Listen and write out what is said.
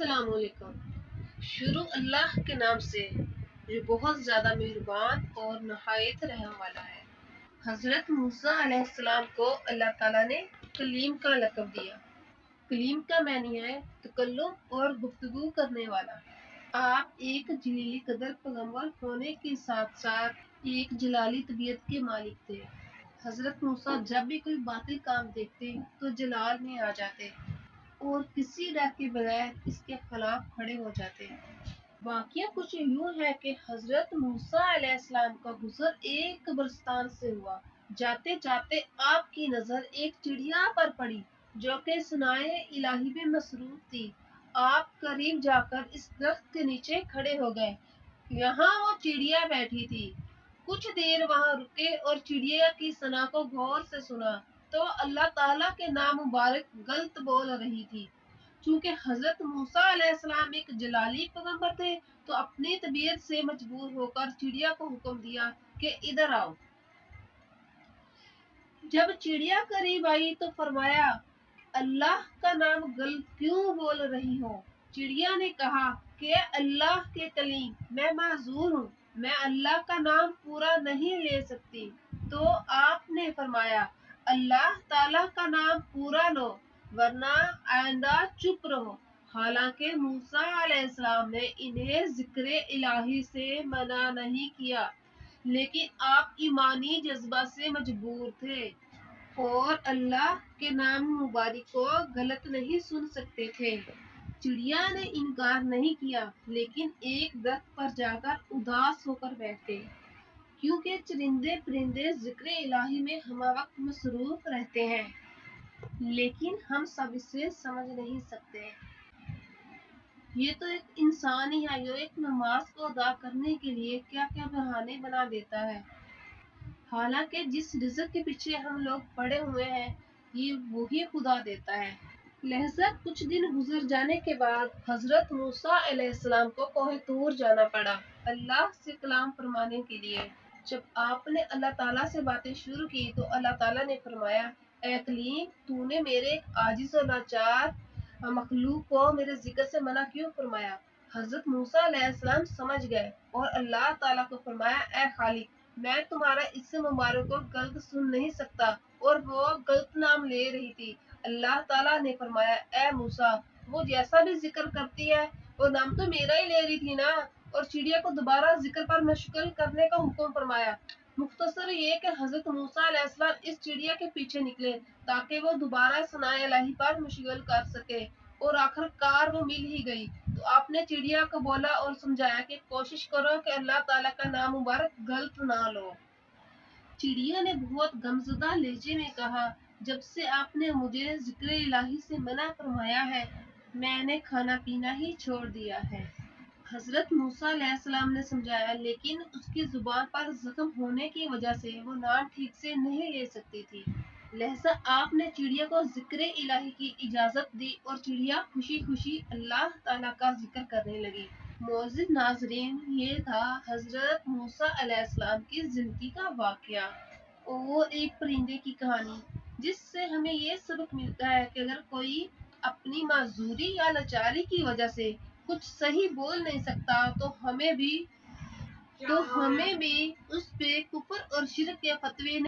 السلام علیکم۔ شروع اللہ کے نام سے جو بہت زیادہ مہربان اور نہایت رحم والا ہے۔ حضرت موسیٰ علیہ السلام کو اللہ تعالیٰ نے کلیم کا لقب دیا۔ کلیم کا معنی ہے تکلم اور گفتگو کرنے والا۔ آپ ایک جلیلی قدر پیغمبر ہونے کے ساتھ ساتھ ایک جلالی طبیعت کے مالک تھے۔ حضرت موسیٰ جب بھی کوئی باطل کام دیکھتے تو جلال میں آ جاتے اور کسی ڈر کے بغیر اس کے خلاف کھڑے ہو جاتے ہیں۔ واقعہ کچھ یوں ہے کہ حضرت موسیٰ علیہ السلام کا گزر ایک قبرستان سے ہوا۔ جاتے جاتے آپ کی نظر ایک چڑیا پر پڑی جو کہ ثنائے الہی میں مصروف تھی۔ آپ قریب جا کر اس درخت کے نیچے کھڑے ہو گئے۔ یہاں وہ چڑیا بیٹھی تھی۔ کچھ دیر وہاں رکے اور چڑیا کی ثنا کو غور سے سنا تو اللہ تعالیٰ کے نام مبارک غلط بول رہی تھی۔ چونکہ حضرت موسیٰ علیہ السلام ایک جلالی پیغمبر تھے تو اپنی طبیعت سے مجبور ہو کر چڑیا کو حکم دیا کہ ادھر آؤ۔ جب چڑیا قریب آئی تو فرمایا اللہ کا نام غلط کیوں بول رہی ہو؟ چڑیا نے کہا کہ اللہ کے کلیم میں معذور ہوں، میں اللہ کا نام پورا نہیں لے سکتی۔ تو آپ نے فرمایا اللہ تعالیٰ کا نام پورا لو ورنہ آئندہ چپ رہو۔ حالانکہ موسیٰ علیہ السلام نے انہیں ذکر الہی سے منع نہیں کیا، لیکن آپ ایمانی جذبہ سے مجبور تھے اور اللہ کے نام مبارک کو غلط نہیں سن سکتے تھے۔ چڑیا نے انکار نہیں کیا لیکن ایک درخت پر جا کر اداس ہو کر بیٹھ گئی، کیونکہ چرندے پرندے ذکر الہی میں ہمہ وقت مصروف رہتے ہیں، لیکن ہم سب اسے سمجھ نہیں سکتے۔ یہ تو ایک انسان ہی ہے جو ایک نماز کو ادا کرنے کے لیے کیا کیا بہانے بنا دیتا ہے، حالانکہ جس رزق کے پیچھے ہم لوگ پڑے ہوئے ہیں یہ وہی خدا دیتا ہے۔ لہذا کچھ دن گزر جانے کے بعد حضرت موسیٰ علیہ السلام کو کوہ طور جانا پڑا اللہ سے کلام فرمانے کے لیے۔ جب آپ نے اللہ تعالیٰ سے باتیں شروع کی تو اللہ تعالیٰ نے فرمایا اے کلیم تو نے میرے ایک عاجز اور لاچار مخلوق کو میرے ذکر سے منع کیوں فرمایا؟ حضرت موسیٰ علیہ السلام سمجھ گئے اور اللہ تعالیٰ کو فرمایا اے خالق میں تمہارا اس مبارک کو غلط سن نہیں سکتا، اور وہ غلط نام لے رہی تھی۔ اللہ تعالیٰ نے فرمایا اے موسیٰ وہ جیسا بھی ذکر کرتی ہے وہ نام تو میرا ہی لے رہی تھی نا، اور چڑیا کو دوبارہ ذکر پر مشغول کرنے کا حکم فرمایا۔ مختصر یہ کہ حضرت موسیٰ علیہ السلام اس چڑیا کے پیچھے نکلے تاکہ وہ دوبارہ ثنائے الہی پر مشغول کر سکے، اور آخر کار وہ مل ہی گئی۔ تو آپ نے چڑیا کو بولا اور سمجھایا کہ کوشش کرو کہ اللہ تعالیٰ کا نام مبارک غلط نہ لو۔ چڑیا نے بہت غمزدہ لہجے میں کہا جب سے آپ نے مجھے ذکر الہی سے منع فرمایا ہے میں نے کھانا پینا ہی چھوڑ دیا ہے۔ حضرت موسیٰ علیہ السلام نے سمجھایا لیکن اس کی زبان پر زخم ہونے کی وجہ سے وہ نام ٹھیک سے نہیں لے سکتی تھی، لہذا آپ نے چڑیا کو ذکر الہی کی اجازت دی اور چڑیا خوشی خوشی اللہ تعالیٰ کا ذکر کرنے لگی۔ معزز ناظرین، یہ تھا حضرت موسیٰ علیہ السلام کی زندگی کا واقعہ اور ایک پرندے کی کہانی، جس سے ہمیں یہ سبق ملتا ہے کہ اگر کوئی اپنی معذوری یا لاچاری کی وجہ سے کچھ صحیح بول نہیں سکتا تو ہمیں بھی اس پہ کفر اور شرک کے فتوے